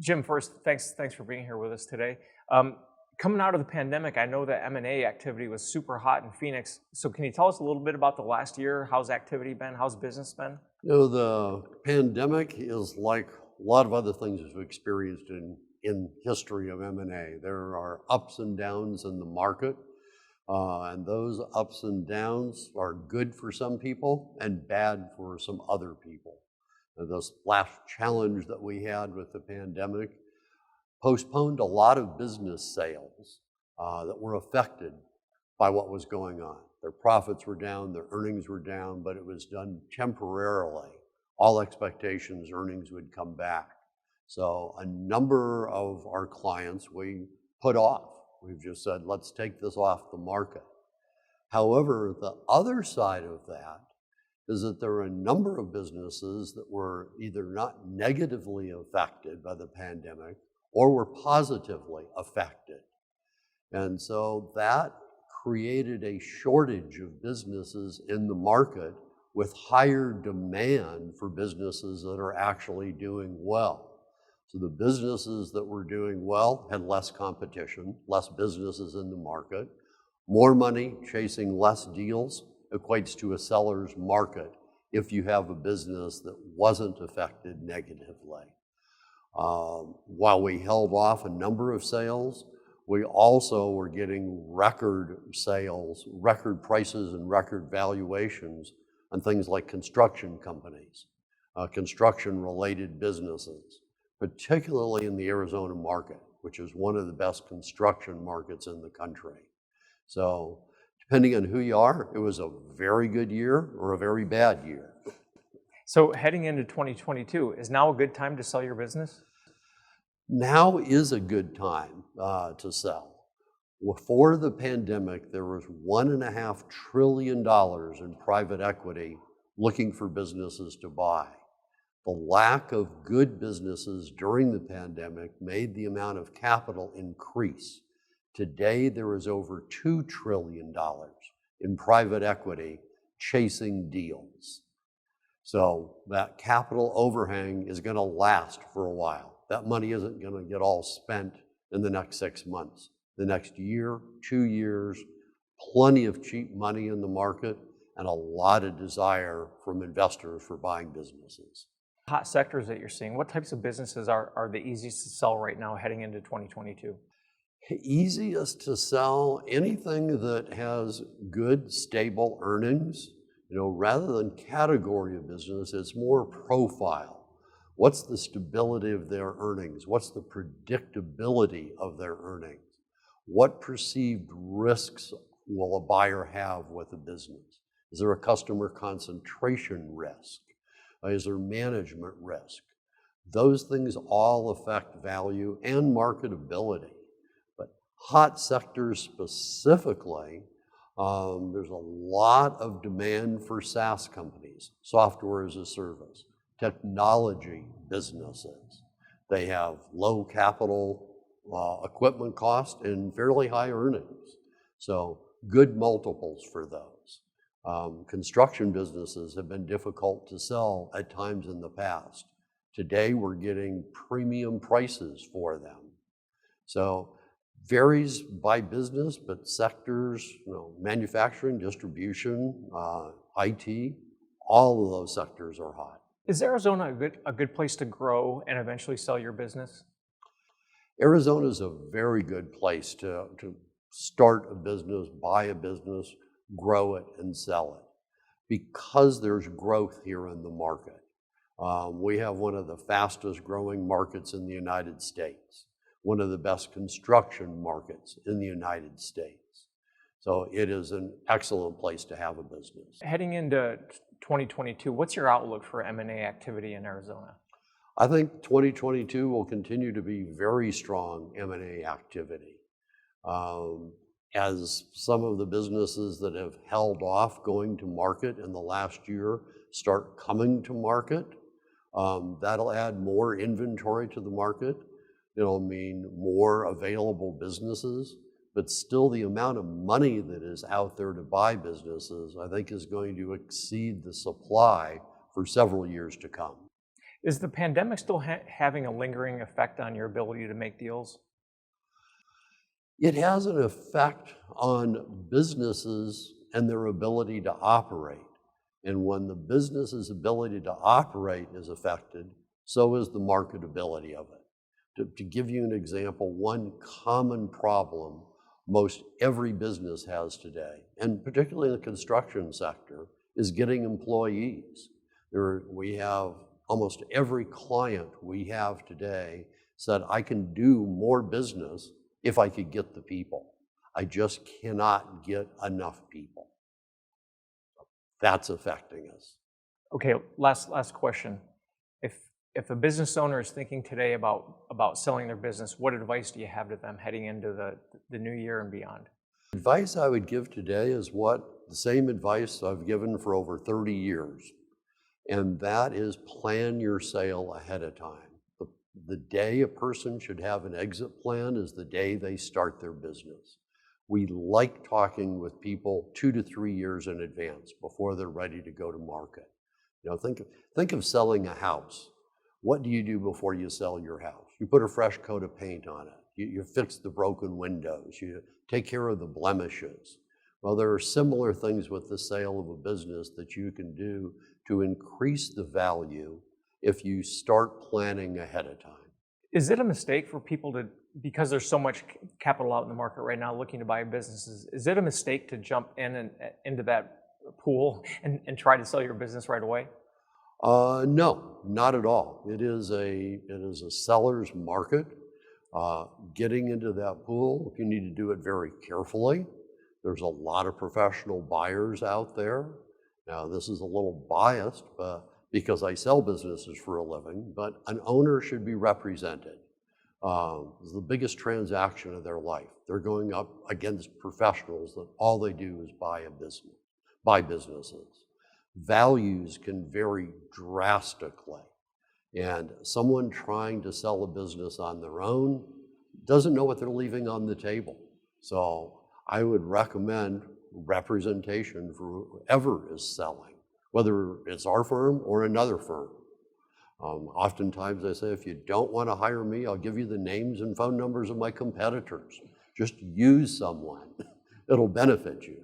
Jim, first, thanks for being here with us today. Coming out of the pandemic, I know that M&A activity was super hot in Phoenix. So can you tell us a little bit about the last year? How's activity been? How's business been? The pandemic is like a lot of other things we've experienced in history of M&A. There are ups and downs in the market, and those ups and downs are good for some people and bad for some other people. This last challenge that we had with the pandemic postponed a lot of business sales that were affected by what was going on. Their profits were down, their earnings were down, but it was done temporarily. All expectations, earnings would come back. So a number of our clients we put off. We've just said, let's take this off the market. However, the other side of that is that there are a number of businesses that were either not negatively affected by the pandemic or were positively affected. And so that created a shortage of businesses in the market with higher demand for businesses that are actually doing well. So the businesses that were doing well had less competition, less businesses in the market. More money chasing less deals equates to a seller's market if you have a business that wasn't affected negatively. While we held off a number of sales, we also were getting record sales, record prices and record valuations on things like construction companies, construction-related businesses, particularly in the Arizona market, which is one of the best construction markets in the country. So depending on who you are, it was a very good year or a very bad year. So heading into 2022, is now a good time to sell your business? Now is a good time to sell. Before the pandemic, there was $1.5 trillion in private equity looking for businesses to buy. The lack of good businesses during the pandemic made the amount of capital increase. Today, there is over $2 trillion in private equity chasing deals. So that capital overhang is going to last for a while. That money isn't going to get all spent in the next 6 months. The next year, 2 years, plenty of cheap money in the market and a lot of desire from investors for buying businesses. Hot sectors that you're seeing, what types of businesses are the easiest to sell right now heading into 2022? Easiest to sell anything that has good, stable earnings. Rather than category of business, it's more profile. What's the stability of their earnings? What's the predictability of their earnings? What perceived risks will a buyer have with a business? Is there a customer concentration risk? Is there management risk? Those things all affect value and marketability. But hot sectors specifically, there's a lot of demand for SaaS companies, software as a service, technology businesses. They have low capital equipment cost and fairly high earnings. So good multiples for those. Construction businesses have been difficult to sell at times in the past. Today we're getting premium prices for them. So varies by business, but sectors, manufacturing, distribution, IT, all of those sectors are hot. Is Arizona a good place to grow and eventually sell your business? Arizona is a very good place to start a business, buy a business, grow it, and sell it, because there's growth here in the market. We have one of the fastest growing markets in the United States, one of the best construction markets in the United States. So it is an excellent place to have a business. Heading into 2022, what's your outlook for M&A activity in Arizona? I think 2022 will continue to be very strong M&A activity. As some of the businesses that have held off going to market in the last year start coming to market, that'll add more inventory to the market. It'll mean more available businesses, but still the amount of money that is out there to buy businesses, I think, is going to exceed the supply for several years to come. Is the pandemic still having a lingering effect on your ability to make deals? It has an effect on businesses and their ability to operate. And when the business's ability to operate is affected, so is the marketability of it. To give you an example, one common problem most every business has today, and particularly in the construction sector, is getting employees. We have almost every client we have today said, I can do more business if I could get the people. I just cannot get enough people. That's affecting us. Okay, last question. If a business owner is thinking today about selling their business, what advice do you have to them heading into the new year and beyond? Advice I would give today is the same advice I've given for over 30 years. And that is plan your sale ahead of time. The day a person should have an exit plan is the day they start their business. We like talking with people 2 to 3 years in advance before they're ready to go to market. Think of selling a house. What do you do before you sell your house? You put a fresh coat of paint on it. You fix the broken windows. You take care of the blemishes. Well, there are similar things with the sale of a business that you can do to increase the value if you start planning ahead of time. Is it a mistake for people because there's so much capital out in the market right now looking to buy businesses, is it a mistake to jump into that pool and try to sell your business right away? No, not at all. It is a seller's market. Getting into that pool, you need to do it very carefully. There's a lot of professional buyers out there. Now, this is a little biased, because I sell businesses for a living, but an owner should be represented. It's the biggest transaction of their life. They're going up against professionals that all they do is buy businesses. Values can vary drastically, and someone trying to sell a business on their own doesn't know what they're leaving on the table. So I would recommend representation for whoever is selling, whether it's our firm or another firm. Oftentimes I say, if you don't want to hire me, I'll give you the names and phone numbers of my competitors. Just use someone. It'll benefit you.